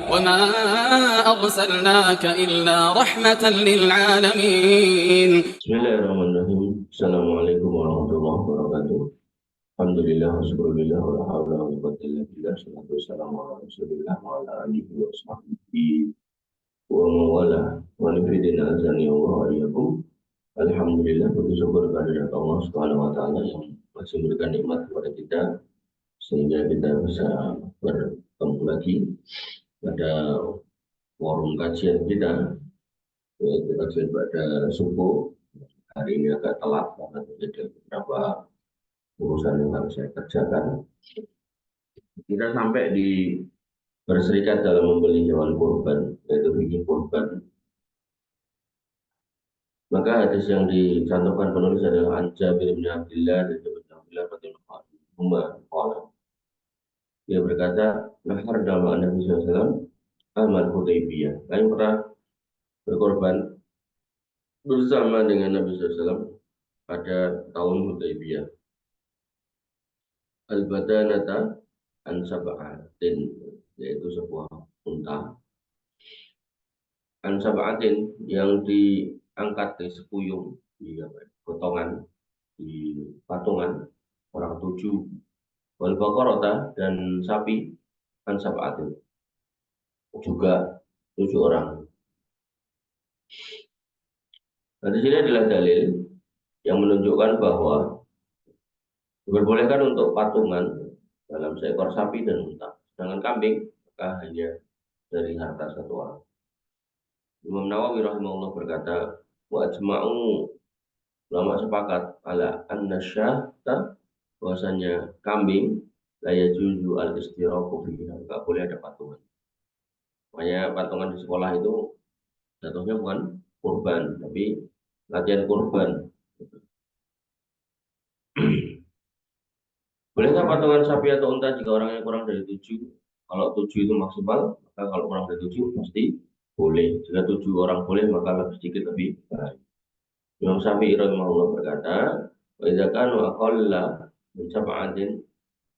وما أرسلناك إلا رحمة للعالمين. Bismillahirrahmanirrahim. Assalamualaikum warahmatullahi wabarakatuh. Alhamdulillah, wassyukurillah, wa la hawla wa la quwwata illa billah. Salatu wassalamu ala Rasulillah wa ala alihi wa sahbihi wa mawala wa nifidina azani wa iyyakum. Alhamdulillah, bersyukur kehadirat Allah Subhanahu wa taala yang masih memberikan nikmat kepada kita sehingga kita bisa bertemu lagi pada forum kajian kita, yaitu kajian pada subuh. Hari ini agak telat karena terjadi beberapa urusan yang harus saya kerjakan. Kita sampai di berserikat dalam membeli hewan kurban, yaitu bikin kurban. Maka hadis yang dicantumkan penulis adalah An Jabir bin Abdillah dan Jabir bin Abdillah radhiyallahu anhu. Dia berkata, "Nahar dalam Nabi SAW amal Hudaybiyah." Kami pernah berkorban bersama dengan Nabi SAW pada tahun Hudaybiyah. Al-badanata an sab'atin, yaitu sebuah unta an sab'atin yang diangkat di sepuyung, di potongan, di patungan orang 7, wal baqarata dan sapi an sab'atin juga 7 orang. Nah, di sini adalah dalil yang menunjukkan bahwa diperbolehkan untuk patungan dalam seekor sapi dan unta. Sedangkan kambing maka hanya dari harta satu orang. Imam Nawawi rahimahullah berkata, wa ajma'u, ulama sepakat ala anna syahta, bahwasanya kambing la yajuzu al-istiraku fiha, enggak boleh ada patungan. Makanya patungan di sekolah itu jatuhnya bukan kurban, tapi latihan kurban. Bolehkah patungan sapi atau unta jika orangnya kurang dari 7? Kalau 7 itu maksimal, maka kalau kurang dari 7 pasti boleh. Jika 7 orang boleh, maka lebih sedikit lebih baik. Imam Syafi'i rahimahullah berkata, wa idza kanu aqalla min sab'atin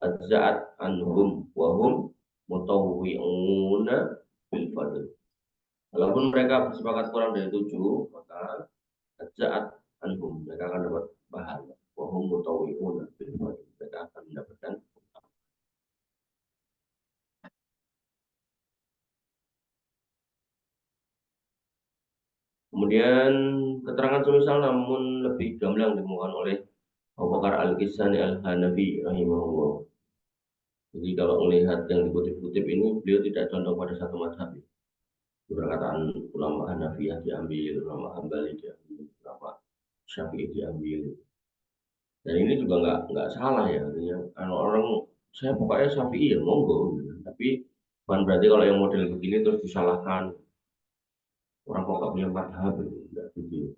adza'at anhum wa hum mutawwi'una bil fadl. Walaupun mereka bersepakat kurang dari 7, maka adza'at anhum, mereka akan dapat pahala. Wa hum mutawwi'una bil fadl, mereka akan mendapatkan. Kemudian keterangan semisal namun lebih gamblang ditemukan oleh Abu Bakar Al-Kisani Al-Hanafi rahimahullah. Jadi kalau melihat yang dikutip-kutip ini, beliau tidak condong pada satu mazhab. Perkataan ulama Hanafiyah diambil, ulama Hambali diambil, ulama Syafi'i diambil. Dan ini juga nggak salah ya, artinya kalau orang saya pokoknya Syafi'i ya monggo, tapi bukan berarti kalau yang model begini terus disalahkan orang kok nggak punya mazhab, enggak gitu.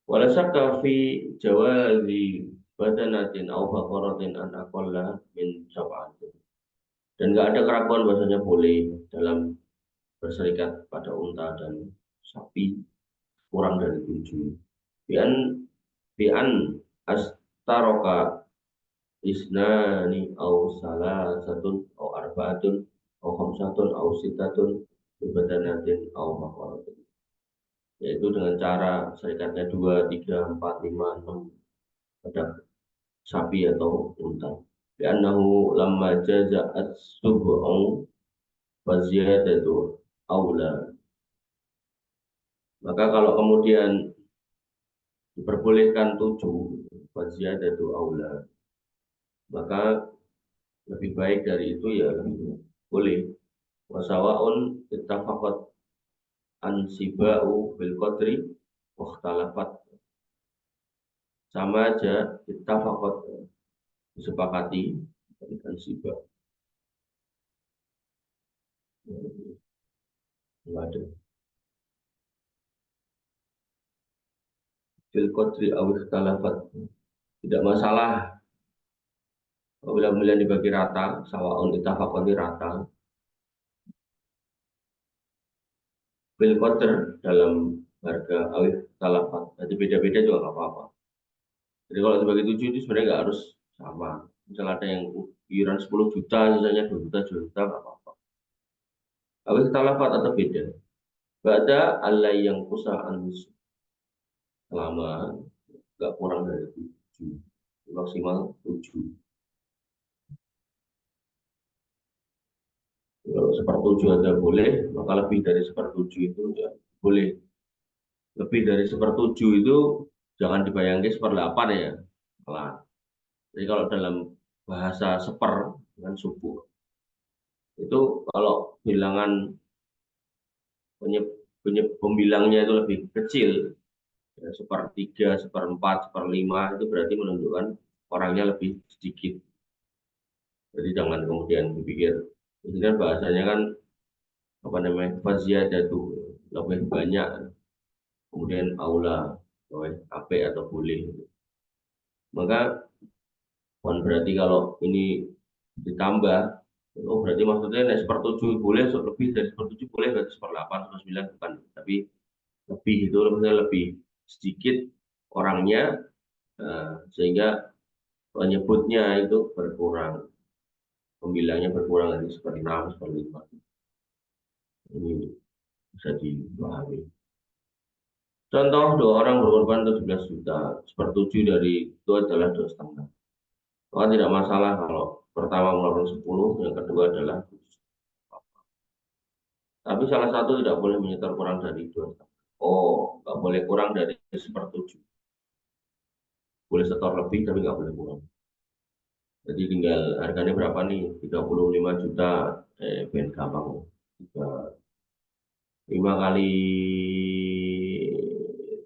Wala syakka fi jawazi badanatin aw baqaratin an aqalla min sab'atin. Dan nggak ada keraguan bahasanya boleh dalam berserikat pada unta dan sapi kurang dari 7. Bian astaroka isnani aw salasatun aw arba'atun aw khamsatun aw sitatun badanatin aw baqaratin. Yaitu dengan cara serikatnya 2, 3, 4, 5, 6 pada sapi atau unta. Karena lamma jaza'at sub'u wa ziyadatu aula. Maka kalau kemudian diperbolehkan 7, wa ziyadatu aula, maka lebih baik dari itu ya lebih boleh. Wa sawa'un ittafaqat ansiba'u bil qadri wa ikhtalafat. Sama aja ittafaqat, disepakati dengan sibah. Enggak ada. Bil qadri aw ikhtalafat. Tidak masalah apabila pemilihan dibagi rata, sawaun ittafaqat rata. Bil qadr dalam harga aw ikhtalafat. Jadi beda-beda juga enggak apa-apa. Jadi kalau dibagi 7 itu sebenarnya enggak harus sama. Misalnya ada yang iuran 10 juta, misalnya 2 juta, 2 juta, enggak apa-apa. Apa ikhtilafat atau beda? Ba'da alai yang kusa anus selama nggak kurang dari 7, maksimal 7. Kalau sepertujuh aja boleh, maka lebih dari sepertujuh itu ya boleh. Lebih dari sepertujuh itu jangan dibayangkan seperdelapan ya. Malah. Jadi kalau dalam bahasa seper dengan subuh itu kalau bilangan pembilangnya itu lebih kecil, ya, sepertiga, seperempat, seperlima itu berarti menunjukkan orangnya lebih sedikit. Jadi jangan kemudian dipikir, ini kan bahasanya kan apa namanya faziyadatu, lebih banyak, kemudian aula, ape atau boleh. Maka bukan berarti kalau ini ditambah, oh berarti maksudnya naik sepertujuh boleh, so, lebih dari sepertujuh boleh, berarti seperdelapan, sepersembilan bukan. Tapi lebih itu maksudnya lebih sedikit orangnya, sehingga penyebutnya itu berkurang, pembilangnya berkurang dari seperenam, seperlima. Ini bisa dipahami. Contoh, 2 orang berkorban 17 juta, sepertujuh dari itu adalah 2,5. Maka tidak masalah kalau pertama mengeluarkan 10, yang kedua adalah 7. Tapi salah satu tidak boleh menyetor kurang dari 2,5. Oh, nggak boleh kurang dari sepertujuh. Boleh setor lebih, tapi nggak boleh kurang. Jadi tinggal harganya berapa nih? 35 juta, ben gampang. 5 kali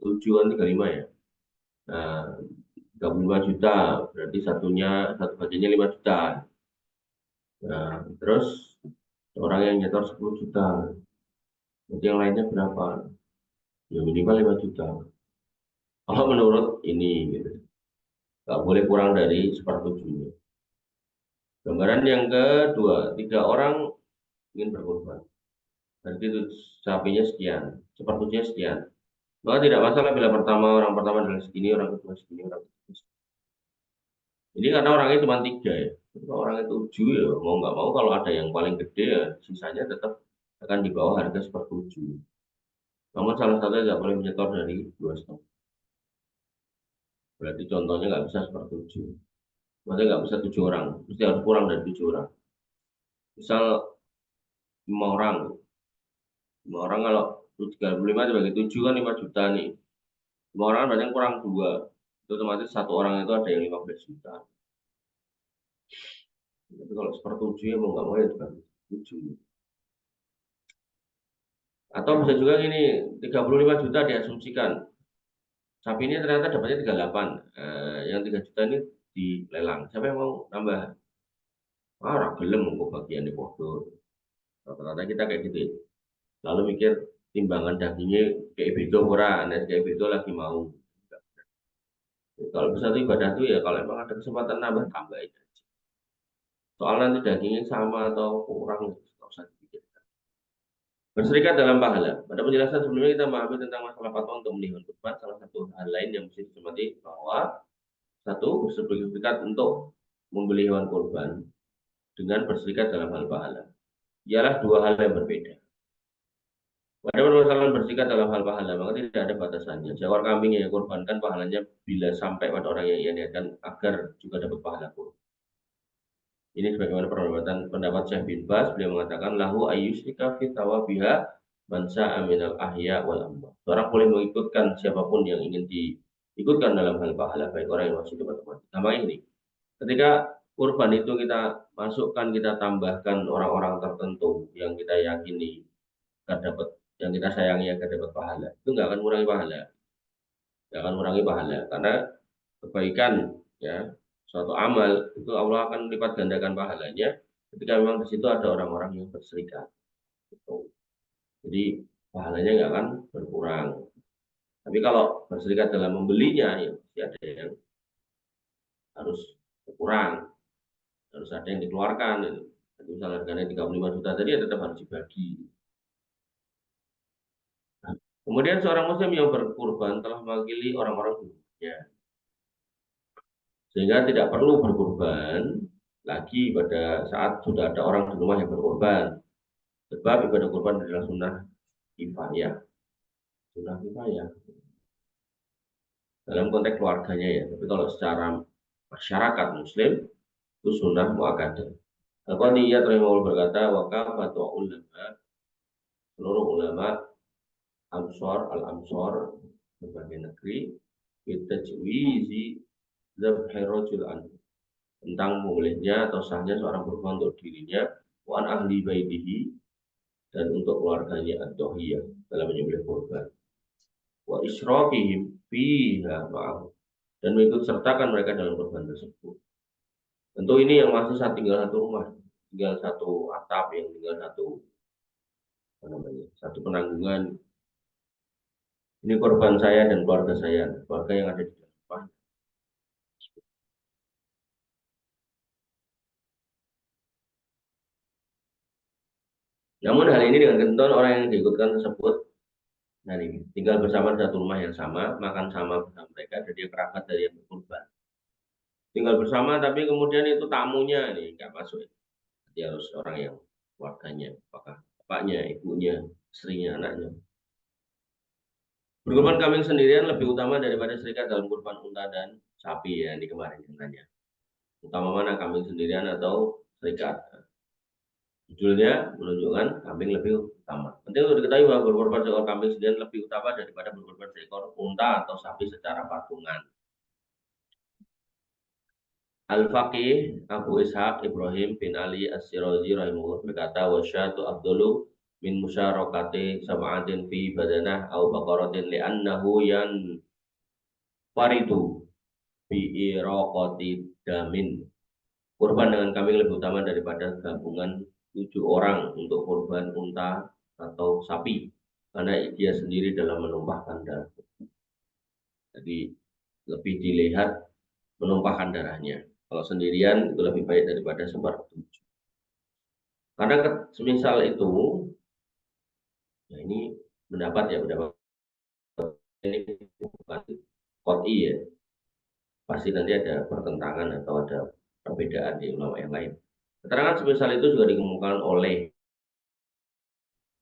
7 kan 35 ya. Nah, 35 juta, berarti satu bagiannya 5 juta. Nah, terus orang yang nyetor 10 juta, berarti yang lainnya berapa? Ya minimal 5 juta. Kalau menurut ini, gitu. Nggak boleh kurang dari sepertujuhnya. Gambaran yang kedua, 3 orang ingin berkorban. Berarti itu sapinya sekian, sepertujuhnya sekian. Maka tidak masalah bila orang pertama adalah segini, orang kedua segini, orang ketiga segini. Ini karena orangnya cuma 3 ya. Kalau orangnya 7 ya mau nggak mau kalau ada yang paling gede ya sisanya tetap akan di bawah harga sepertujuh. Namun salah satunya nggak boleh menyetor dari 2,5. Berarti contohnya nggak bisa sepertujuh. Maksudnya nggak bisa 7 orang, mesti harus kurang dari 7 orang. Misal 5 orang, 5 orang kalau 35 dibagi 7 kan 5 juta nih. 5 orang berarti kurang 2. Itu otomatis 1 orang itu ada yang 15 juta. Tapi kalau sepertujuh ya mau nggak mau ya dibagi 7. Atau bisa juga gini, 35 juta diasumsikan. Sapi ini ternyata dapatnya 38. Yang 3 juta ini dilelang. Siapa yang mau nambah? Orang gelem kok bagian di foto. Rata-rata kita kayak gitu ya. Lalu mikir timbangan dagingnya kayak beda ora, nah kayak beda lagi mau. Kalau bisa tuh ibadah tuh ya kalau emang ada kesempatan nambah tambah aja. Soal nanti dagingnya sama atau kurang nggak usah dipikirkan. Berserikat dalam pahala. Pada penjelasan sebelumnya kita memahami tentang masalah fatwa untuk melihat kurban. Salah satu hal lain yang mesti dicermati bahwa satu berserikat untuk membeli hewan kurban dengan berserikat dalam hal pahala. Ialah 2 hal yang berbeda. Pada permasalahan berserikat dalam hal pahala, maka tidak ada batasannya. Seekor kambing yang dikorbankan pahalanya bila sampai pada orang yang ia niatkan agar juga dapat pahala pun. Ini sebagaimana pendapat Syekh bin Baz, beliau mengatakan lahu ayyusrika fi thawabiha man sya'a minal ahya wal amwat. Seorang boleh mengikutkan siapapun yang ingin diikutkan dalam hal pahala, baik orang yang masih hidup atau mati. Sama ini, ketika kurban itu kita masukkan, kita tambahkan orang-orang tertentu yang kita yakini akan dapat, yang kita sayangi akan dapat pahala, itu nggak akan mengurangi pahala, nggak akan mengurangi pahala, karena kebaikan ya suatu amal itu Allah akan lipat gandakan pahalanya ketika memang di situ ada orang-orang yang berserikat. Gitu. Jadi pahalanya nggak akan berkurang. Tapi kalau berserikat dalam membelinya ya pasti ada yang harus berkurang, harus ada yang dikeluarkan. Gitu. Jadi misalnya harganya 35 juta tadi ya tetap harus dibagi. Nah, kemudian seorang muslim yang berkurban telah mewakili orang-orang dulunya, sehingga tidak perlu berkurban lagi pada saat sudah ada orang di rumah yang berkorban. Sebab ibadah kurban adalah sunnah kifayah. Sunnah kifayah. Dalam konteks keluarganya ya. Tapi kalau secara masyarakat muslim, itu sunnah muakkadah. Al-Qadiyat rahimahullah berkata, wakafatu ulama, seluruh ulama, al-amsor, berbagai negeri, kita jwizi zabhi rajul anhu, tentang bolehnya atau sahnya seorang berkorban untuk dirinya, wa an ahli baitihi, dan untuk keluarganya ad-dohiyah dalam menyembelih korban, wa isyrafihim fiha ma'ahu, dan mengikut sertakan mereka dalam korban tersebut. Tentu ini yang masih tinggal satu rumah, tinggal satu atap, yang tinggal satu penanggungan. Ini korban saya dan keluarga saya, keluarga yang ada di depan. Namun hal ini dengan ketentuan orang yang diikutkan tersebut, nah ini tinggal bersama di satu rumah yang sama, makan sama bersama mereka, jadi kerabat dari yang berkorban. Tinggal bersama, tapi kemudian itu tamunya ini nggak masuk. Dia harus orang yang keluarganya, apakah bapaknya, ibunya, istrinya, anaknya. Berkorban kambing sendirian lebih utama daripada serikat dalam kurban unta dan sapi ya, di kemarin yang tanya. Utama mana, kambing sendirian atau serikat? Judulnya menunjukkan kambing lebih utama. Penting untuk diketahui bahwa berkorban seekor kambing sendirian lebih utama daripada berkorban seekor unta atau sapi secara patungan. Al-Faqih Abu Ishaq Ibrahim bin Ali As-Sirazi rahimahullah berkata, wasyatu afdalu min musyarakati sab'atin fi badanah au baqaratin li'annahu yan faridu bi iraqati damin. Kurban dengan kambing lebih utama daripada gabungan 7 orang untuk kurban unta atau sapi, karena dia sendiri dalam menumpahkan darah. Jadi lebih dilihat menumpahkan darahnya. Kalau sendirian itu lebih baik daripada sepertujuh. Karena semisal itu, ya ini pendapat ini bukan qot'i ya. Pasti nanti ada pertentangan atau ada perbedaan di ulama yang lain. Keterangan semisal itu juga dikemukakan oleh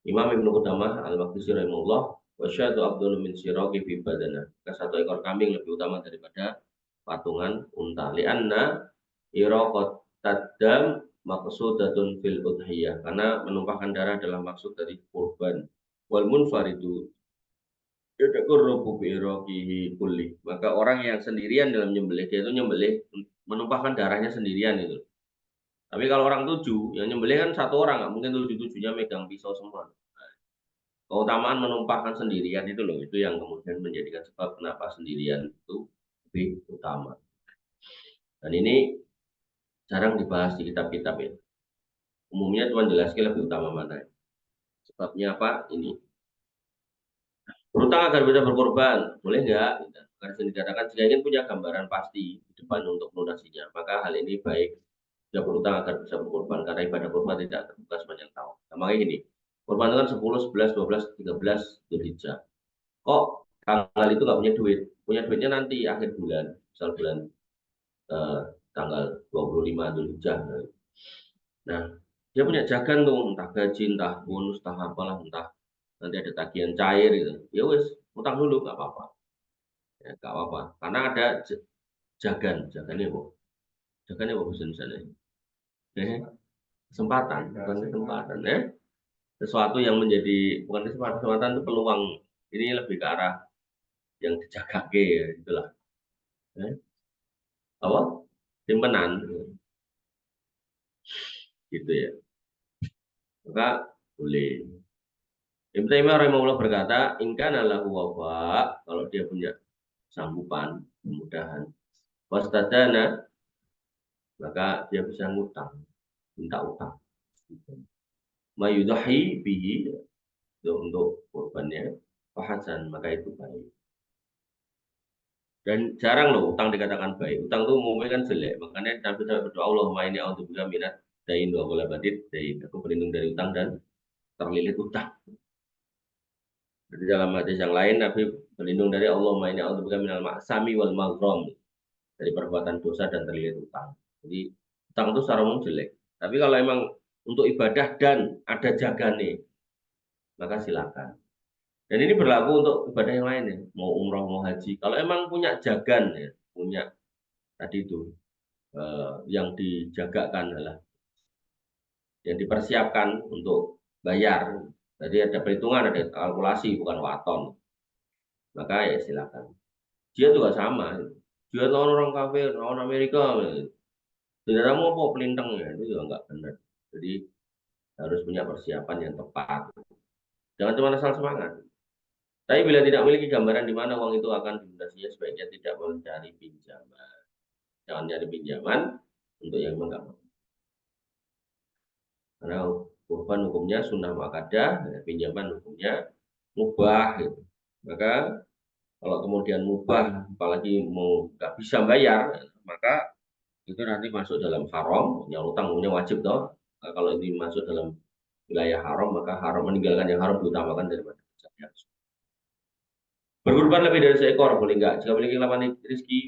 Imam Ibnu Qudamah Al-Maqdisi rahimahullah, wa syatu abdul min siraqi fi badana. Satu ekor kambing lebih utama daripada patungan unta. Li'anna iraqat tadam maqsudatun fil udhiyah, karena menumpahkan darah adalah maksud dari kurban. Wal munfaridu yadqurrubu bi iraqihi kulli. Maka orang yang sendirian dalam nyembelih, dia itu nyembelih menumpahkan darahnya sendirian itu. Tapi kalau orang 7, yang nyembelih kan satu orang, nggak mungkin 7-7-nya megang pisau semua. Nah, keutamaan menumpahkan sendirian itu loh, itu yang kemudian menjadikan sebab kenapa sendirian itu lebih utama. Dan ini jarang dibahas di kitab-kitab ya. Umumnya cuma jelaskan lebih utama mana. Sebabnya apa? Ini. Berutang agar bisa berkorban, boleh nggak? Karena dikatakan jika ingin punya gambaran pasti di depan untuk melunasinya, maka hal ini baik. Dia berutang agar bisa berkorban, karena ibadah korban tidak terbuka sepanjang tahun. Nah, makanya gini, korban itu kan 10, 11, 12, 13 Dzulhijjah. Kok tanggal itu nggak punya duit? Punya duitnya nanti akhir bulan, misal bulan tanggal 25 Dzulhijjah. Nah, dia punya jagan tuh, entah gaji, entah bonus, entah apalah, entah nanti ada tagihan cair gitu. Ya wes, utang dulu nggak apa-apa. Ya, nggak apa-apa. Karena ada jagannya bu. Jagannya bu di sana. Kesempatan, bukan kesempatan ya. Sesuatu yang menjadi bukan kesempatan itu peluang. Ini lebih ke arah yang dijaga ya, itulah. Apa? Simpenan. Gitu ya. Maka boleh. Ibnu Taimiyah rahimahullah berkata, ingkana lahu wafa, kalau dia punya sanggupan, kemudahan, wastadana, maka dia bisa ngutang, minta utang. Mayudahi bihi, untuk korbannya, fahasan, maka itu baik. Dan jarang loh utang dikatakan baik. Utang itu umumnya kan jelek. Makanya Nabi berdoa, Allahumma inni a'udzubika minat dain wa ghalabatid dain. Aku berlindung dari utang dan terlilit utang. Jadi dalam hadis yang lain Nabi berlindung dari Allahumma inni a'udzubika minal ma'sami wal maghram, dari perbuatan dosa dan terlilit utang. Jadi utang itu secara umum jelek. Tapi kalau emang untuk ibadah dan ada jagane, maka silakan. Dan ini berlaku untuk ibadah yang lain ya, mau umroh mau haji. Kalau emang punya jagan ya, punya tadi itu yang dijagakan adalah yang dipersiapkan untuk bayar. Jadi ada perhitungan, ada kalkulasi, bukan waton. Maka ya silakan. Dia juga sama. Dia lawan orang kafir, lawan Amerika. Tidak ada mau apa pelintang ya, itu juga nggak benar. Jadi harus punya persiapan yang tepat. Jangan cuma asal semangat. Tapi bila tidak memiliki gambaran di mana uang itu akan dilunasinya, sebaiknya tidak mencari pinjaman. Jangan cari pinjaman untuk yang memang nggak mampu. Karena kurban hukumnya sunnah muakkadah, pinjaman hukumnya mubah. Gitu. Maka kalau kemudian mubah, apalagi mau nggak bisa bayar, maka itu nanti masuk dalam haram. Yang utang punya wajib toh. Kalau ini masuk dalam wilayah haram, maka haram meninggalkan yang haram diutamakan daripada yang berkurban lebih dari seekor boleh enggak? Jika memiliki lapangan rezeki,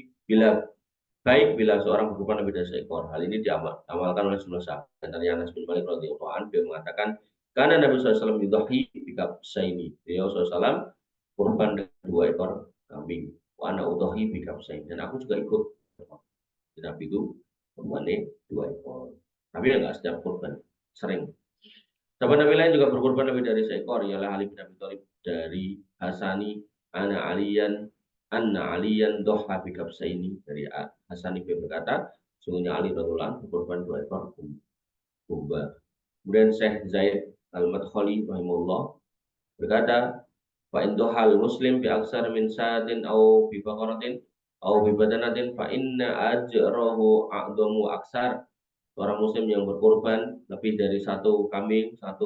bila seorang berkurban lebih dari seekor. Hal ini diamalkan oleh semua sahabat. Antaranya Anas bin Malik radhiyallahu anhu, beliau mengatakan, karena Nabi SAW yudhahi bikabsaini. Beliau SAW kurban dengan 2 ekor kambing. Wa ana udhahi bikabsaini. Dan aku juga ikut. Nabi itu kurbannya 2 ekor. Tapi ya enggak setiap kurban, sering. Sahabat Nabi lain juga berkorban lebih dari seekor, ialah Ali bin Abi Thalib dari Hasani anna aliyan doha bikabsaini, dari Hasani bin berkata, sungguhnya Ali radhiyallahu anhu berkorban 2 ekor domba. Kemudian Syekh Zaid Al-Madkhali rahimahullah berkata, fa in dohal muslim bi aksar min sa'atin au bi baqaratin au bi badanatin fa inna ajrahu a'damu aksar. Orang muslim yang berkorban lebih dari 1 kambing, 1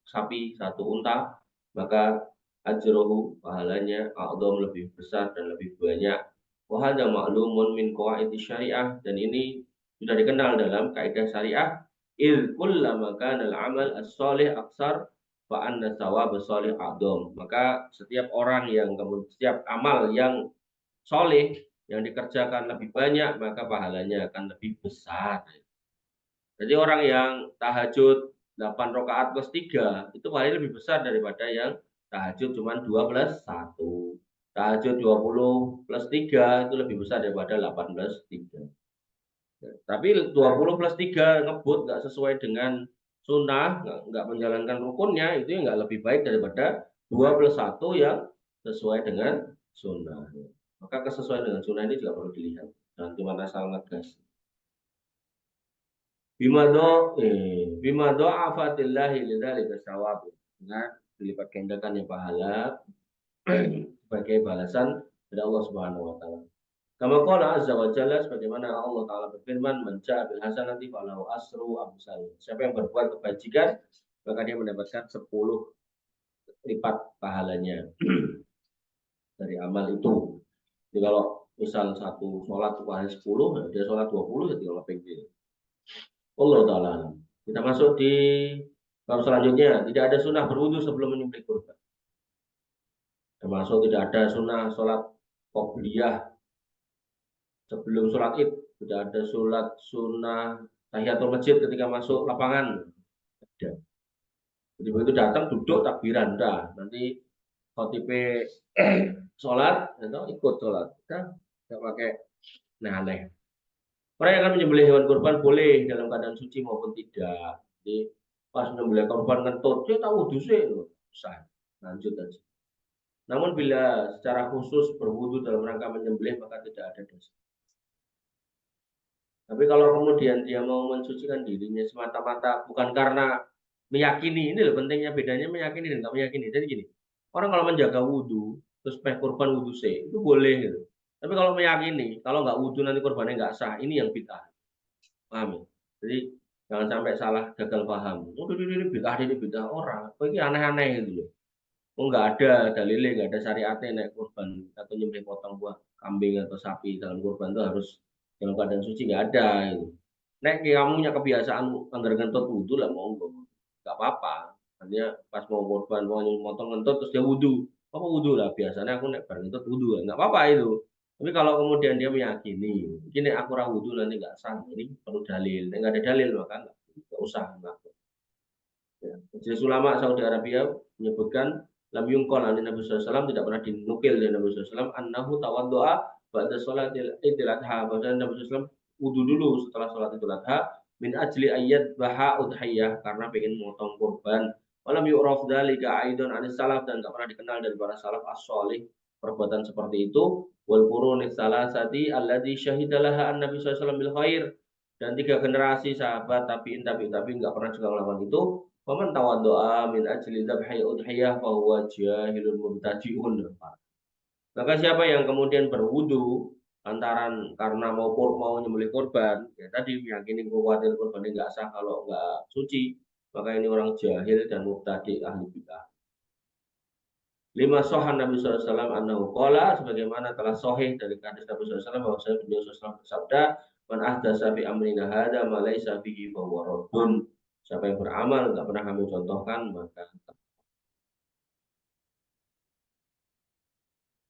sapi, 1 unta, maka ajrohu, pahalanya a'dham, lebih besar dan lebih banyak. Wa hadza ma'lumun min qawaidi syariah, dan ini sudah dikenal dalam kaidah syariah. Il kullama kana al-amal as-shalih aksar fa anna thawab as-shalih a'dham. Maka setiap orang yang setiap amal yang soleh yang dikerjakan lebih banyak, maka pahalanya akan lebih besar. Jadi orang yang tahajud 8 rakaat plus 3 itu paling lebih besar daripada yang tahajud cuma 2 plus 1. Tahajud 20 plus 3 itu lebih besar daripada 8 plus 3. Tapi 20 plus 3 ngebut nggak sesuai dengan sunnah, nggak menjalankan rukunnya, itu nggak lebih baik daripada 2 plus 1 yang sesuai dengan sunnah. Maka kesesuaian dengan sunnah ini juga perlu dilihat. Jangan cuma asal ngegas. Bimado afatillahi lidzalika sawab, dengan dilipat gandakan yang pahala sebagai balasan dari Allah Subhanahu wa taala. Kama qala azza wa jalla, sebagaimana Allah taala berfirman, "Man ja'a bil hasanati falahu asru amsal." Siapa yang berbuat kebajikan, maka dia mendapatkan 10 lipat pahalanya dari amal itu. Jadi kalau misal satu sholat pahala 10, dia sholat 20, jadi kalau pengen. Allah Ta'ala. Kita masuk di bab selanjutnya. Tidak ada sunnah berwudu sebelum menyembelih kurban. Termasuk tidak ada sunnah sholat qobliyah sebelum sholat id. Tidak ada sholat sunnah tahiyatul masjid ketika masuk lapangan. Tidak. Jadi begitu datang duduk takbiran dah. Nanti khotibe sholat, atau ikut sholat. Kita tidak pakai aneh. Orang yang akan menyembelih hewan kurban boleh dalam keadaan suci maupun tidak. Jadi pas menyembelih kurban kentut, dia tahu wudhu sih, sah, lanjut aja. Namun bila secara khusus berwudhu dalam rangka menyembelih, maka tidak ada dosa. Tapi kalau kemudian dia mau mensucikan dirinya semata-mata bukan karena meyakini, ini loh pentingnya bedanya meyakini dan tidak meyakini. Jadi gini, orang kalau menjaga wudhu terus kurban wudhu sih, itu boleh gitu. Tapi kalau meyakini, kalau nggak wudhu nanti kurbannya nggak sah, ini yang bid'ah. Paham ya? Jadi jangan sampai salah gagal paham. Oh, ini bid'ah orang. Kok ini aneh-aneh gitu loh. Oh, nggak ada dalilnya, nggak ada syariatnya naik kurban atau nyembelih potong buah kambing atau sapi dalam kurban itu harus dalam keadaan suci, nggak ada. Gitu. Nek kamu punya kebiasaan anggar ngentut wudhu lah monggo, nggak apa-apa. Artinya pas mau kurban mau motong ngentut terus dia wudhu, apa wudhu lah biasanya aku nek bareng ngentut wudhu, nggak apa-apa itu. Tapi kalau kemudian dia meyakini, ini aku wudhu nanti nggak sah, ini perlu dalil. Nggak ada dalil maka nggak usah. Ya. Majelis Ulama Saudi Arabia menyebutkan lam yungkol an Nabi SAW, tidak pernah dinukil dari Nabi SAW annahu tawaddoa ba'da sholatil idul adha, bahwa Nabi SAW wudu dulu setelah sholat idul adha min ajli ayat baha udhiyah, karena pengen memotong kurban. Walam yu'raf dzalika aidon anis salaf, dan tak pernah dikenal dari para salaf as-shalih perbuatan seperti itu. Wal qurunis salasati alladzi syahidalaha an Nabi SAW bil khair, dan 3 generasi sahabat tabi'in enggak pernah juga melakukan itu. Faman tawaddoa min ajli dzabhi udhiyah fa huwa jahilun mubtadi'un. Maka siapa yang kemudian berwudu antaran karena mau nyembelih korban, ya tadi meyakini khawatir korbannya nggak sah kalau nggak suci, maka ini orang jahil dan mubtadi' ahli bidah. Lima sohan Nabi SAW annahu qala, sebagaimana telah sahih dari hadis Nabi SAW bahwa beliau SAW bersabda, man ahdasa fi amrina hadza ma laisa fihi fa huwa raddun. Siapa yang beramal nggak pernah kami contohkan, maka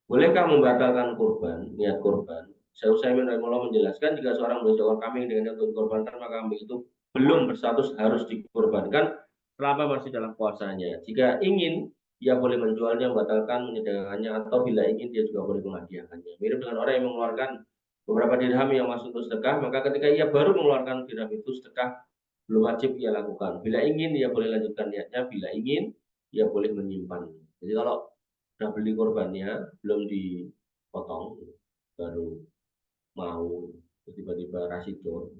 bolehkah membatalkan kurban, niat kurban? Syekh Utsaimin rahimahullah menjelaskan, jika seorang menjual kambing dengan niat untuk dikorbankan, maka kambing itu belum berstatus harus dikorbankan selama masih dalam puasanya. Jika ingin, dia boleh menjualnya, membatalkan, menyedekahkannya, atau bila ingin dia juga boleh menghadiahkannya. Mirip dengan orang yang mengeluarkan beberapa dirham yang masuk untuk sedekah, maka ketika ia baru mengeluarkan dirham itu sedekah, belum wajib ia lakukan. Bila ingin, dia boleh lanjutkan niatnya. Bila ingin, dia boleh menyimpannya. Jadi kalau udah beli korbannya, belum dipotong, baru mau tiba-tiba rasido,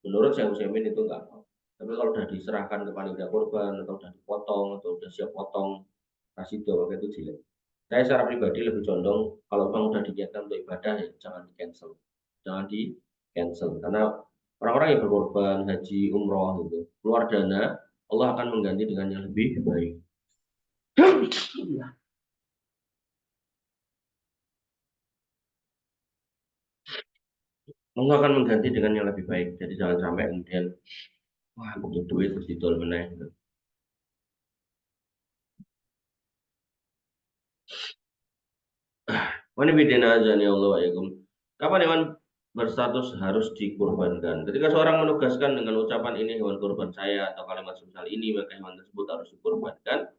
menurut saya Utsaimin itu enggak apa. Tapi kalau udah diserahkan ke panitia korban, atau udah dipotong, atau udah siap potong rasido, maka itu jelek. Saya secara pribadi lebih condong kalau memang udah diniatkan untuk ibadah, ya jangan di cancel, karena orang-orang yang berkorban haji umroh itu keluar dana, Allah akan mengganti dengan yang lebih baik. Allah akan mengganti dengan yang lebih baik. Jadi jangan sampai kemudian wah butuh duit terus ditol meneh. Wani bidina azani Allah wa yakum. Kapan hewan berstatus harus dikurbankan? Ketika seorang menugaskan dengan ucapan ini hewan kurban saya, atau kalimat semisal ini, maka hewan tersebut harus dikurbankan.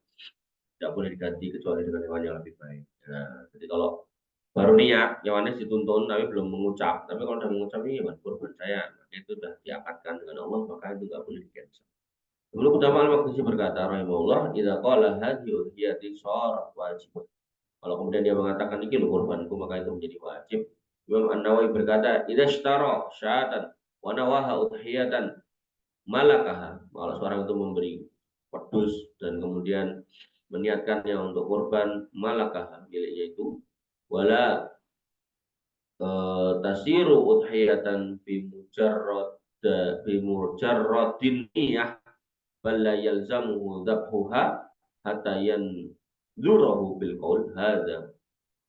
Tidak boleh diganti kecuali dengan hewan yang lebih baik. Nah, jadi kalau baru niat, hewannya dituntun tapi belum mengucap. Tapi kalau sudah mengucap ini hewan kurban saya, maka itu sudah diakatkan dengan Allah, maka itu tidak boleh di-cancel. Ibnu Qudamah al-Maqdisi berkata rahimahullah, idza qala hadhihi udhiyati sharat wajib. Kalau kemudian dia mengatakan ini loh kurbanku, maka itu menjadi wajib. Imam An-Nawawi berkata, idza ishtara syatan wa nawaha udhiyatan malakaha. Kalau seorang itu memberi pedus dan kemudian meniatkannya untuk kurban, malakaha, miliknya itu, wala tasiru udhiyatan bimujarradin niyah, balla yalzamuhu dhabhuha hatta yanzurahu bil qaul hadza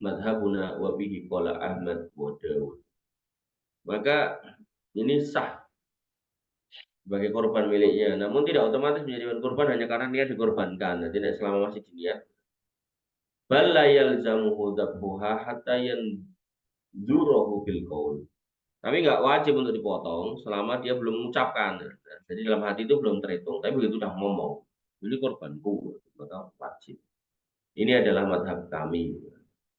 madhabuna wa bihi qala Ahmad wa Dawud. Maka ini sah sebagai korban miliknya, namun tidak otomatis menjadi hewan kurban hanya karena niat dikorbankan. Nah, tidak selama masih diniat. Balla yalzamuhu dhabhuha hatta yanzurahu bil qaul. Tapi nggak wajib untuk dipotong selama dia belum mengucapkan. Jadi dalam hati itu belum terhitung. Tapi begitu sudah ngomong, ini korbanku, maka wajib. Ini adalah madhab kami.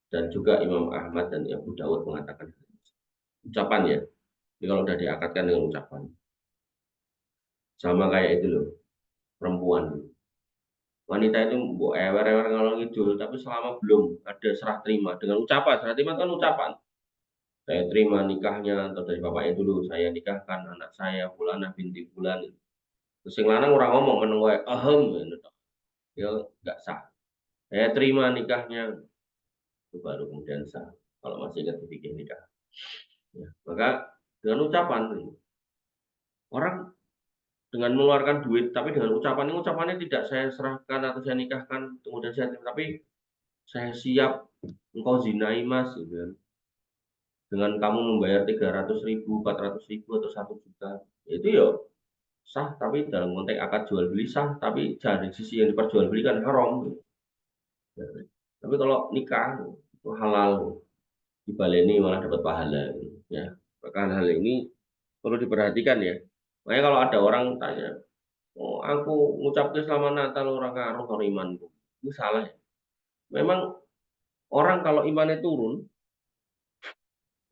Dan juga Imam Ahmad dan Abu Dawud mengatakan ucapan ya. Jadi kalau sudah diakatkan dengan ucapan. Sama kayak itu loh, perempuan. Wanita itu ewer-ewer ngalor ngidul, tapi selama belum ada serah terima dengan ucapan. Serah terima kan ucapan. Saya terima nikahnya, atau dari bapaknya dulu, saya nikahkan anak saya Fulanah binti Fulan. Terus yang lanang orang ngomong menunggu ahem, ya nggak sah. Saya terima nikahnya, itu baru kemudian sah. Kalau masih ingat bikin nikah, ya, maka dengan ucapan orang dengan mengeluarkan duit, tapi dengan ucapan ini, ucapannya tidak saya serahkan atau saya nikahkan, kemudian saya terima, tapi saya siap engkau zinai mas, gitu kan. Dengan kamu membayar 300.000, 400.000, atau 1 juta, itu ya sah, tapi dalam konteks akad jual beli sah, tapi dari sisi yang diperjualbelikan haram. Tapi kalau nikah itu halal, dibaleni malah dapat pahala, ya. Maka hal ini perlu diperhatikan ya. Makanya kalau ada orang tanya, Oh, aku ngucapke selamat Natal ora ngaruh karo imanku. Itu salah ya. Memang orang kalau imannya turun,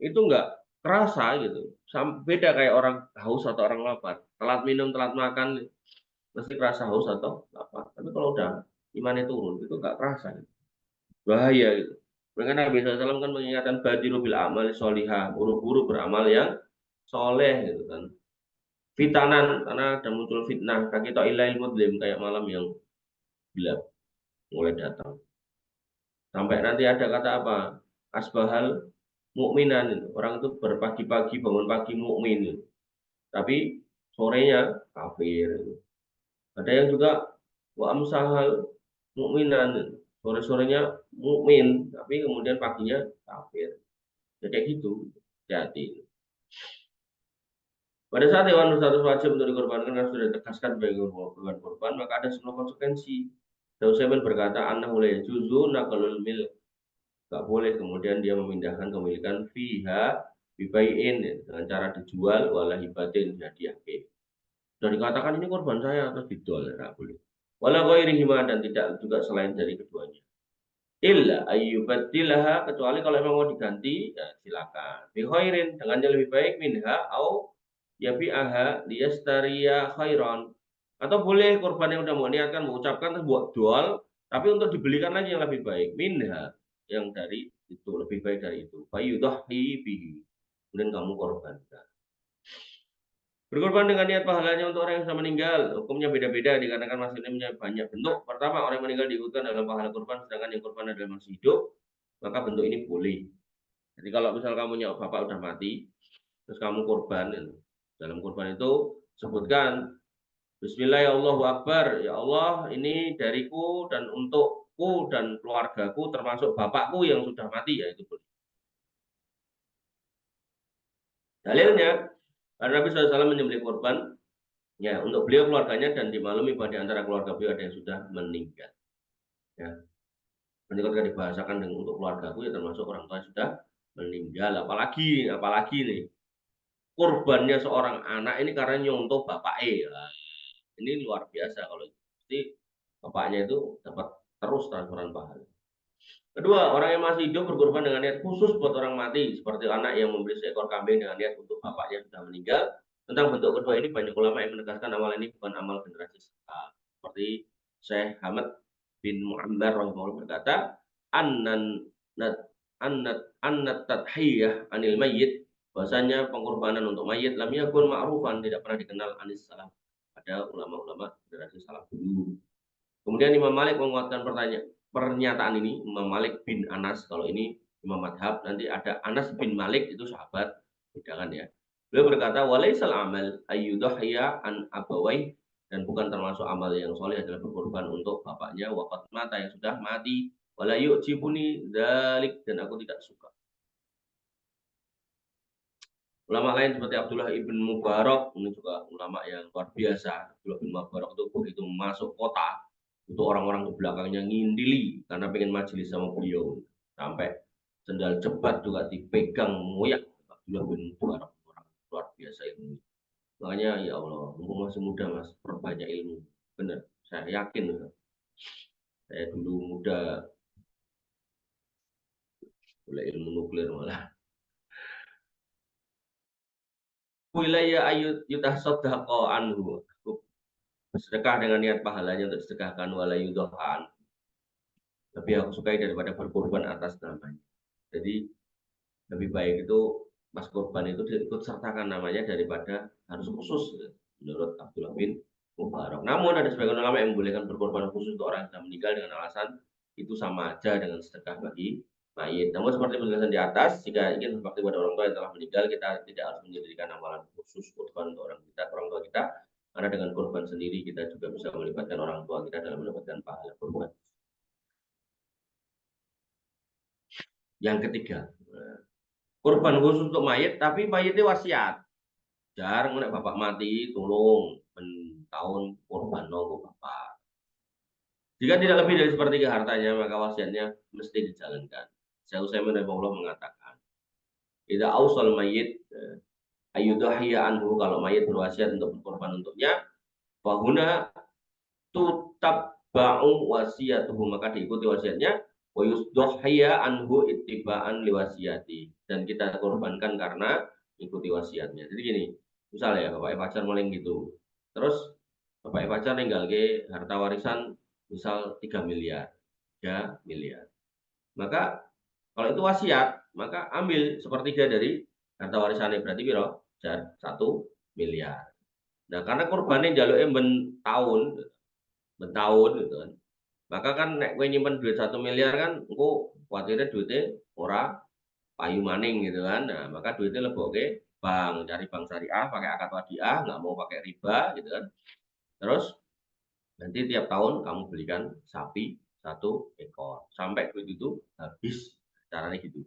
itu nggak kerasa gitu. Beda kayak orang haus atau orang lapar. Telat minum, telat makan, mesti kerasa haus atau lapar. Tapi kalau udah imannya turun, itu nggak kerasa. Gitu. Bahaya gitu. Makanya Nabi SAW kan mengingatkan badiru bil amal solihah, buru-buru beramal yang soleh gitu kan. Fitanan, karena ada muncul fitnah, kaki ilail mudlim, kayak malam yang gelap mulai datang. Sampai nanti ada kata apa? Asbahal mukminan itu. Orang itu berpagi-pagi bangun pagi mukmin itu. Tapi sorenya kafir itu. Ada yang juga wa amsahal mukminan itu. Sore-sorenya mukmin, tapi kemudian paginya kafir. Jadi kayak gitu. Jadi pada saat hewan status wajib untuk dikorbankan karena sudah ditegaskan sebagai korban, maka ada sebuah konsekuensi. Dausamen berkata, anak mulai juzu nakalul mil, nggak boleh kemudian dia memindahkan kepemilikan fiha bibaiin ya, dengan cara dijual wala hibatin hadiah. Sudah dikatakan ini korban saya atau dijual ya, nggak boleh. Wala ghairihima, dan tidak juga selain dari keduanya. Illa ayyubaddilaha, kecuali kalau memang mau diganti ya silakan. Bi khairin, dengan yang lebih baik minha au yabi'aha liyastariya khairan. Atau boleh korban yang udah mau niatkan mengucapkan terus buat jual, tapi untuk dibelikan lagi yang lebih baik minha, yang dari itu lebih baik dari itu. Fayudhahi bihi, kemudian kamu korbankan. Berkorban dengan niat pahalanya untuk orang yang sudah meninggal, hukumnya beda-beda dikarenakan masih punya banyak bentuk. Pertama, orang yang meninggal diikutkan dalam pahala korban, sedangkan yang korban adalah masih hidup, maka bentuk ini boleh. Jadi kalau misal kamu nyawa bapak udah mati, terus kamu korban, dalam korban itu sebutkan Bismillah ya Allahu Akbar, ya Allah ini dariku dan untukku dan keluargaku termasuk bapakku yang sudah mati, ya itu boleh. Dalilnya, karena Nabi SAW menyembelih korban ya untuk beliau keluarganya dan dimaklumi bahwa di antara keluarga beliau ada yang sudah meninggal. Ya, nanti ketika dibahasakan dengan untuk keluargaku ya termasuk orang tua yang sudah meninggal. Apalagi nih korbannya seorang anak ini karena nyontoh bapak ya. Ini luar biasa kalau itu. Jadi bapaknya itu dapat terus transferan pahala. Kedua, orang yang masih hidup berkorban dengan niat khusus buat orang mati, seperti anak yang membeli seekor kambing dengan niat untuk bapaknya sudah meninggal. Tentang bentuk kedua ini banyak ulama yang menegaskan amal ini bukan amal generasi setelah. Seperti Syekh Hamad bin Mu'ammar rahimahullah berkata, annan nat annat tadhiyah anil mayyit, bahasanya pengorbanan untuk mayit lam yakun ma'rufan, tidak pernah dikenal anis salaf. Ada ulama-ulama generasi salaf dulu. Kemudian Imam Malik menguatkan pernyataan ini, Imam Malik bin Anas, kalau ini Imam Madhab, nanti ada Anas bin Malik, itu sahabat, bedakan ya. Beliau berkata, walaisal amal ayyudhahya an abawai, dan bukan termasuk amal yang soleh adalah berkorban untuk bapaknya, wafat mata yang sudah mati, wala yu'jibuni dzalik, dan aku tidak suka. Ulama lain seperti Abdullah ibn Mubarak, ini juga ulama yang luar biasa. Abdullah bin Mubarak itu begitu masuk kota, itu orang-orang di belakangnya ngindili karena pengen majelis sama beliau. Sampai sendal jebat juga dipegang ngoyak. Abdullah bin Mubarak, orang luar biasa ilmu. Makanya ya Allah, mumpung masih muda mas, perbanyak ilmu. Benar, saya yakin. Saya dulu muda, boleh ilmu nuklir malah. Wilayah ayut yutasaddaqa anhu, sedekah dengan niat pahalanya untuk sedekahkan walayudohan, lebih aku sukai daripada berkorban atas namanya. Jadi lebih baik itu pas korban itu diikut sertakan namanya daripada harus khusus, menurut Abdullah bin Mubarak. Namun ada sebagian ulama yang membolehkan berkorban khusus untuk orang yang sudah meninggal dengan alasan itu sama aja dengan sedekah bagi mayit. Namun seperti penjelasan di atas, jika ingin berbakti pada orang tua yang telah meninggal, kita tidak harus menjadikan amalan khusus korban untuk orang tua kita, karena dengan korban sendiri kita juga bisa melibatkan orang tua kita dalam mendapatkan pahala korban. Yang ketiga, korban khusus untuk mayit, tapi mayitnya wasiat. Jarang nek bapak mati, tolong tahun korban nunggu bapak. Jika tidak lebih dari sepertiga hartanya, maka wasiatnya mesti dijalankan. Syekh Utsaimin rahimahullah mengatakan, "Idza ausal mayyit ayyudhiya anhu", kalau mayit berwasiat untuk berkorban untuknya, Fahuna tutabba'u wasiyatuhu, maka diikuti wasiatnya, wa yusdohhiya anhu ittiba'an liwasiyati, dan kita korbankan karena ikuti wasiatnya. Jadi gini, misalnya ya bapak pacar maling gitu, terus bapak pacar ninggal ke harta warisan misal 3 miliar, 3 miliar. Maka kalau itu wasiat, maka ambil sepertiga dari harta warisannya, berarti biro? 1 miliar. Nah, karena korbannya njaluke ben tahun gitu kan. Maka kan nek kowe nyimpen duit 1 miliar kan engko kuwatirnya duitnya ora payu maning gitu kan. Nah, maka duitnya lebokke bank, cari bank syariah, pakai akad wadiah, nggak mau pakai riba gitu kan. Terus nanti tiap tahun kamu belikan sapi 1 ekor sampai duit itu habis, caranya gitu.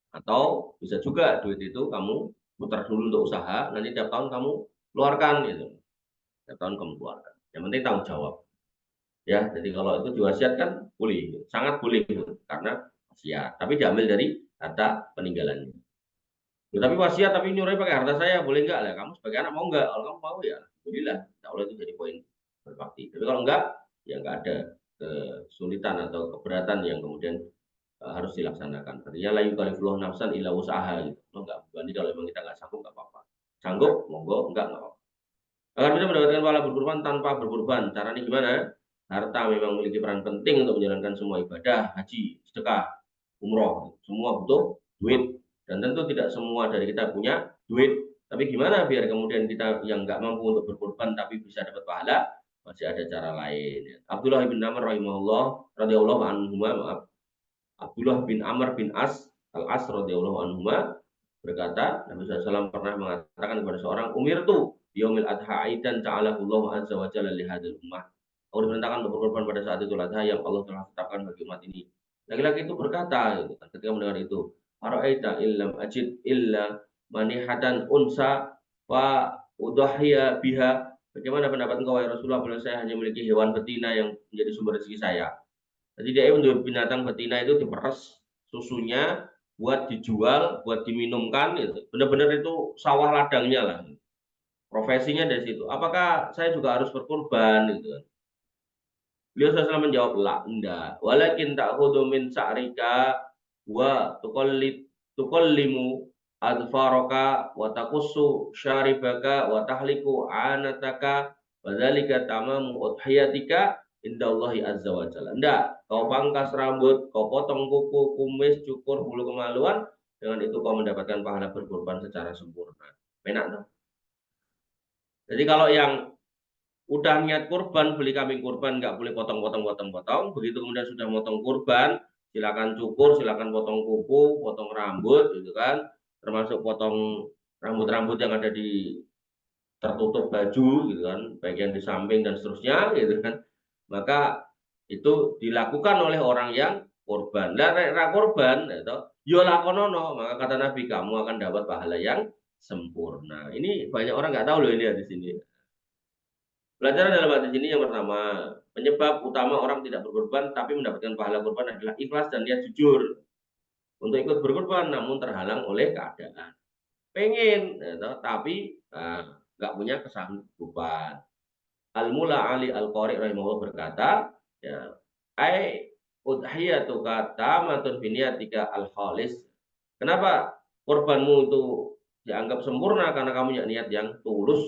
Atau bisa juga duit itu kamu putar dulu untuk usaha, nanti tiap tahun kamu keluarkan gitu. Tiap tahun kamu keluarkan. Yang penting tanggung jawab. Ya, jadi kalau itu diwasiatkan boleh, sangat boleh karena wasiat. Tapi diambil dari harta peninggalannya. Ya, tapi wasiat tapi nyuruh pakai harta saya boleh enggak lah? Kamu sebagai anak mau enggak? Kalau kamu mau ya, alhamdulillah. Insya Allah itu jadi poin berbakti. Tapi kalau enggak, ya enggak ada kesulitan atau keberatan yang kemudian harus dilaksanakan. Artinya la yukallifullahu nafsan illa wus'aha gitu. Lo enggak berani kalau memang kita enggak sanggup enggak apa-apa. Sanggup, monggo, enggak apa-apa. Agar bisa mendapatkan pahala berkorban tanpa berkorban. Caranya gimana? Harta memang memiliki peran penting untuk menjalankan semua ibadah, haji, sedekah, umroh, semua butuh duit. Dan tentu tidak semua dari kita punya duit. Tapi gimana biar kemudian kita yang nggak mampu untuk berkorban tapi bisa dapat pahala? Masih ada cara lain. Abdullah bin Amr rahimahullah radhiyallahu anhu, maaf. Abdullah bin Amr bin Al-As radhiyallahu anhu berkata, Nabi SAW pernah mengatakan kepada seorang, umirtu yaumil adha aidan ta'alahullahu azza wa jalla li hadzal ummah. Aku diperintahkan untuk berkorban pada saat Idul Adha yang Allah telah tetapkan bagi umat ini. Laki-laki itu berkata ketika mendengar itu, ara'aita illam ajid illa manihatan unsa wa udahhiya biha. Bagaimana pendapat engkau ya Rasulullah kalau saya hanya memiliki hewan betina yang menjadi sumber rezeki saya? Jadi dia untuk binatang betina itu diperes susunya buat dijual, buat diminumkan itu. Benar-benar itu sawah ladangnya lah. Profesinya dari situ. Apakah saya juga harus berkorban gitu? Beliau SAW menjawab, la, enggak. Walakin ta'khudhu min sa'rika wa tuqallimu adfaraka wa taqussu syaribaka wa tahliku anataka wa dzalika tamamu udhiyatika indallahi azza wa jalla. Enggak, kau pangkas rambut, kau potong kuku, kumis, cukur, bulu kemaluan, dengan itu kau mendapatkan pahala berkorban secara sempurna. Enak tuh. Jadi kalau yang udah niat kurban, beli kambing kurban, nggak boleh potong. Begitu kemudian sudah motong kurban, silakan cukur, silakan potong kuku, potong rambut, gitu kan. Termasuk potong rambut-rambut yang ada di tertutup baju, gitu kan, bagian di samping dan seterusnya, gitu kan. Maka itu dilakukan oleh orang yang kurban. Lah nek kurban, itu yo lakonono, maka kata Nabi kamu akan dapat pahala yang sempurna. Ini banyak orang nggak tahu loh ini di sini. Pelajaran dalam hadis ini yang pertama, penyebab utama orang tidak berkorban tapi mendapatkan pahala korban adalah ikhlas dan niat jujur untuk ikut berkorban namun terhalang oleh keadaan. Pengen, ya, tapi nggak punya kesanggupan. Al-Mula Ali Al-Qari rahimahullah berkata, ya, ai udhiyatu kata matun biniyatika al-khalis. Kenapa korbanmu itu dianggap sempurna? Karena kamu punya niat yang tulus.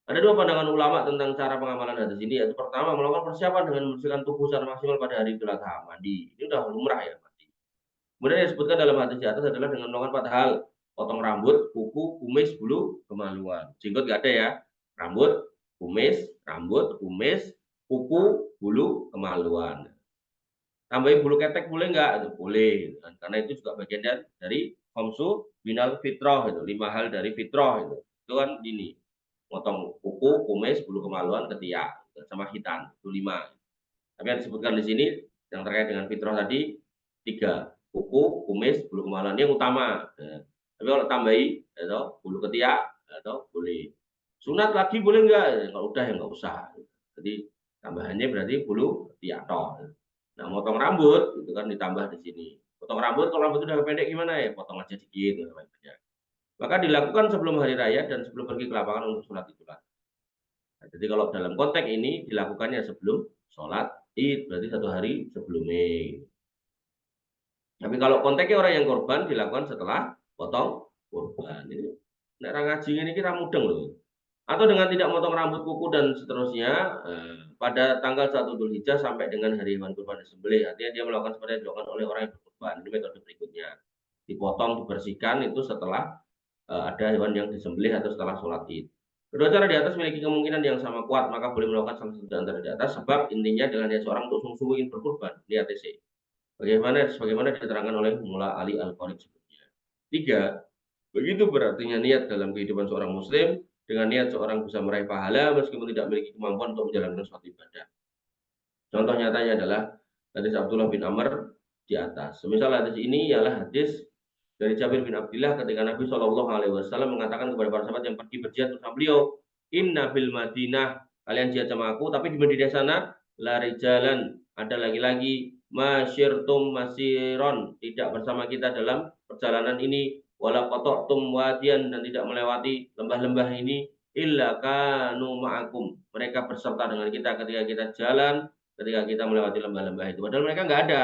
Ada dua pandangan ulama tentang cara pengamalan hadis ini, yaitu pertama melakukan persiapan dengan membersihkan tubuh secara maksimal pada hari Idul Adha, mandi. Ini udah lumrah ya mandi. Kemudian yang disebutkan dalam hadis di atas adalah dengan melakukan 4 hal: potong rambut, kuku, kumis, bulu, kemaluan. Jenggot nggak ada ya. Rambut, kumis, kuku, bulu, kemaluan. Tambahin bulu ketek boleh nggak? Itu boleh, karena itu juga bagian dari khamsu binal fitrah, itu 5 hal dari fitrah itu. Itu kan ini. Potong kuku, kumis, bulu kemaluan, ketiak, sama hitam, itu 5. Tapi yang disebutkan di sini yang terkait dengan fitrah tadi 3, kuku, kumis, bulu kemaluan yang utama. Tapi kalau tambahi, bulu ketiak, atau boleh. Sunat lagi boleh enggak? Kalau udah ya nggak usah. Jadi tambahannya berarti bulu ketiak toh. Nah, potong rambut itu kan ditambah di sini. Potong rambut, kalau rambut udah pendek gimana ya? Potong aja dikit, maka dilakukan sebelum hari raya dan sebelum pergi ke lapangan untuk sholat Idul Adha. Nah, jadi kalau dalam konteks ini dilakukannya sebelum sholat id, berarti 1 hari sebelumnya. Tapi kalau konteksnya orang yang korban dilakukan setelah potong kurban. Ini nek ra ngaji ini kira mudeng loh. Atau dengan tidak motong rambut, kuku dan seterusnya pada tanggal 1 Dzulhijjah sampai dengan hari hewan kurban disembelih. Artinya dia melakukan seperti yang dilakukan oleh orang yang berkurban. Ini metode berikutnya. Dipotong, dibersihkan itu setelah ada hewan yang disembelih atau setelah sholat id. Kedua cara di atas memiliki kemungkinan yang sama kuat, maka boleh melakukan salah satu antara di atas, sebab intinya dengan niat seorang untuk sungguh-sungguh ingin berkurban, niat TC. Sebagaimana diterangkan oleh Mullah Ali Al-Qarib sebelumnya. 3. Begitu berartinya niat dalam kehidupan seorang muslim, dengan niat seorang bisa meraih pahala meskipun tidak memiliki kemampuan untuk menjalankan suatu ibadah. Contoh nyatanya adalah hadis Abdullah bin Amr di atas. Semisal hadis ini ialah hadis dari Jabir bin Abdullah ketika Nabi Shallallahu Alaihi Wasallam mengatakan kepada para sahabat yang pergi berjihad bersama beliau, Inna fil Madinah, kalian jihad sama aku, tapi di Madinah sana lari jalan, ada lagi-lagi masyirtum masiron, tidak bersama kita dalam perjalanan ini, wala qata'tum wadian, dan tidak melewati lembah-lembah ini, illa kanu ma'akum, mereka berserta dengan kita ketika kita jalan, ketika kita melewati lembah-lembah itu, padahal mereka nggak ada.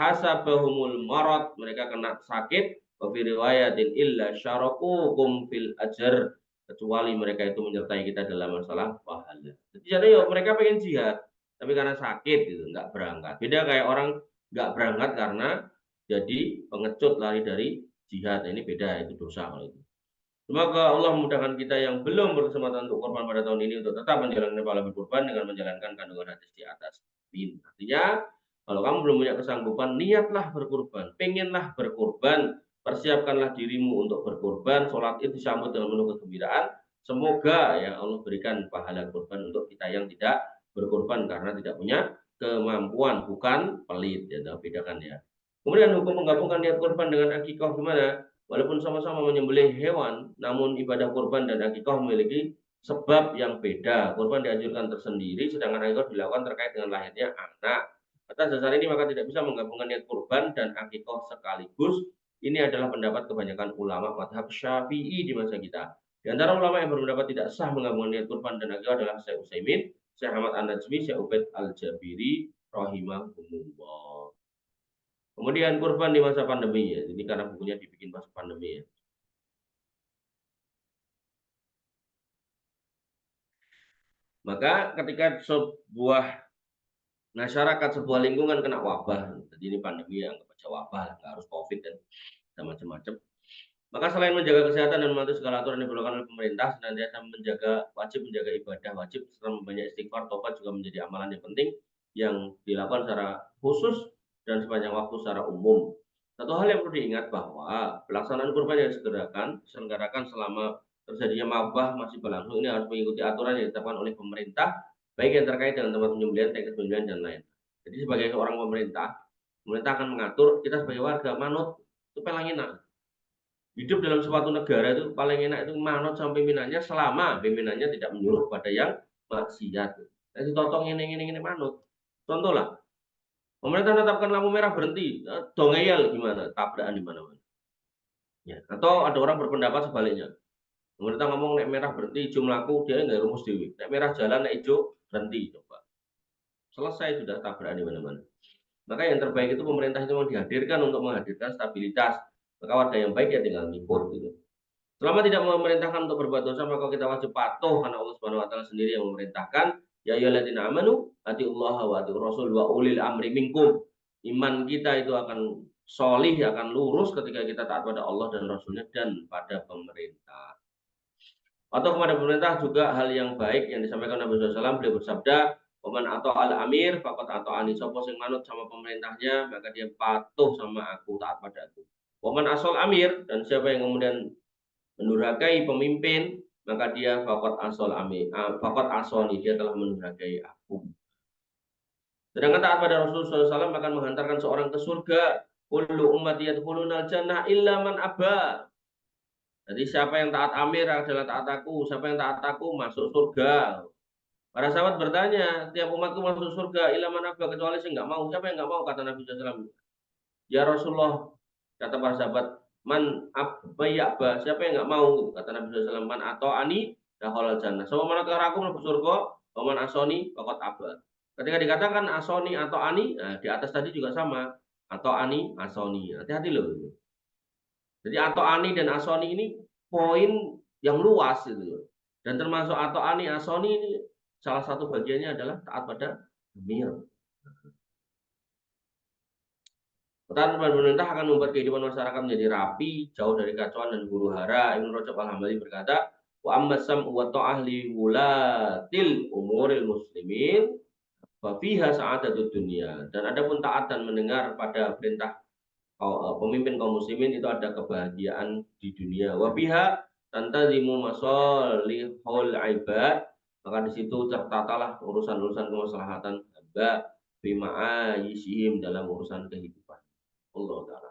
Hasabahumul marad, mereka kena sakit, wa fi riwayatin illa syarakukum fil ajr, kecuali mereka itu menyertai kita dalam masalah pahala. Jadi mereka pengen jihad, tapi karena sakit gitu, nggak berangkat. Beda kayak orang nggak berangkat karena jadi pengecut lari dari jihad. Ini beda, itu dosa kalau itu. Semoga Allah memudahkan kita yang belum berkesempatan untuk korban pada tahun ini untuk tetap menjalankan pahala berkorban dengan menjalankan kandungan hadis di atas. Artinya, kalau kamu belum punya kesanggupan, niatlah berkorban, pengenlah berkorban, persiapkanlah dirimu untuk berkorban, sholat itu disambut dengan penuh kegembiraan. Semoga ya Allah berikan pahala korban untuk kita yang tidak berkorban karena tidak punya kemampuan, bukan pelit ya, bedakan ya. Kemudian hukum menggabungkan niat korban dengan akikah gimana? Walaupun sama-sama menyembelih hewan, namun ibadah kurban dan akikah memiliki sebab yang beda. Kurban dianjurkan tersendiri, sedangkan akikah dilakukan terkait dengan lahirnya anak. Atas dasar ini maka tidak bisa menggabungkan niat kurban dan akikah sekaligus. Ini adalah pendapat kebanyakan ulama mazhab Syafi'i di masa kita. Di antara ulama yang berpendapat tidak sah menggabungkan niat kurban dan akikah adalah Syekh Utsaimin, Syekh Ahmad An-Najmi, Syekh Ubaid Al-Jabiri, rahimahumullah. Kemudian kurban di masa pandemi ya. Ini karena bukunya dibikin pas pandemi ya. Maka ketika sebuah masyarakat, sebuah lingkungan kena wabah, jadi ini pandemi yang baca wabah, nggak harus COVID dan macam-macam. Maka selain menjaga kesehatan dan mematuhi segala aturan yang diperlukan oleh pemerintah, senantiasa wajib menjaga ibadah wajib serta memperbanyak istighfar, tobat juga menjadi amalan yang penting yang dilakukan secara khusus dan sepanjang waktu secara umum. Satu hal yang perlu diingat bahwa pelaksanaan kurban yang diselenggarakan selama terjadinya wabah masih berlangsung ini harus mengikuti aturan yang ditetapkan oleh pemerintah, baik yang terkait dengan tempat penyembelihan, teknis penyembelihan dan lain. Jadi sebagai seorang pemerintah akan mengatur, kita sebagai warga manut itu paling enak. Hidup dalam suatu negara itu paling enak itu manut sama pimpinannya selama pimpinannya tidak menyuruh pada yang maksiat. Jadi totong ini manut. Contoh lah, pemerintah menetapkan lampu merah berhenti, dongeyel gimana? Tabrakan di mana-mana. Ya, atau ada orang berpendapat sebaliknya. Pemerintah ngomong nek merah berhenti, hijau melaku, dia nggak rumus dewi. Nek merah jalan, nek hijau berhenti. Coba. Selesai sudah tabrakan di mana-mana. Maka yang terbaik itu pemerintah itu dihadirkan untuk menghadirkan stabilitas. Maka warga yang baik ya tinggal ngikut gitu. Selama tidak memerintahkan untuk berbuat dosa, maka kita wajib patuh karena Allah Subhanahu wa taala sendiri yang memerintahkan, ya ayyuhalladzina amanu atiullaha wa atiur rasul wa ulil amri minkum. Iman kita itu akan solih, akan lurus ketika kita taat pada Allah dan Rasulnya dan pada pemerintah. Atau kepada pemerintah juga hal yang baik yang disampaikan Nabi SAW, beliau bersabda, "Waman atau al amir, fakat atau ani sopo sing manut sama pemerintahnya, maka dia patuh sama aku, taat pada aku. Waman asal amir, dan siapa yang kemudian mendurhakai pemimpin, maka dia fakat asal amir, fakat asoni, dia telah mendurhakai aku." Sedangkan taat pada Rasulullah SAW akan menghantarkan seorang ke surga. Kullu ummati yadkhulunal jannah illa man aba. Jadi siapa yang taat amir adalah taat aku, siapa yang taat aku masuk surga. Para sahabat bertanya, tiap umatku masuk surga, illa man aba, kecuali sih nggak mau. Siapa yang nggak mau? Kata Nabi SAW. Ya Rasulullah, kata para sahabat, man abba ya abba, siapa yang nggak mau? Kata Nabi SAW, man atau ani dakhalal jannah. Sapa manakala aku mlebu surga, wa man asoni faqad aba. Ketika dikatakan asoni atau ani, nah di atas tadi juga sama, atau ani, asoni. Hati-hati loh. Jadi atau ani dan asoni ini poin yang luas gitu loh. Dan termasuk atau ani, asoni ini salah satu bagiannya adalah taat pada amir. Pertahanan pemerintah akan membuat kehidupan masyarakat menjadi rapi, jauh dari kacauan dan huru-hara. Ibnu Rajab Al-Hambali berkata, wa ammasam wa ta'ah li wulatil umuril muslimin wa fiha sa'adatud dunia. Dan adapun taat dan mendengar pada perintah pemimpin kaum muslimin itu ada kebahagiaan di dunia. Wa fiha tantazimu masalihul ibad. Maka di situ tertatalah urusan-urusan kemaslahatan hamba bima'ayishihim dalam urusan kehidupan. Allah Ta'ala.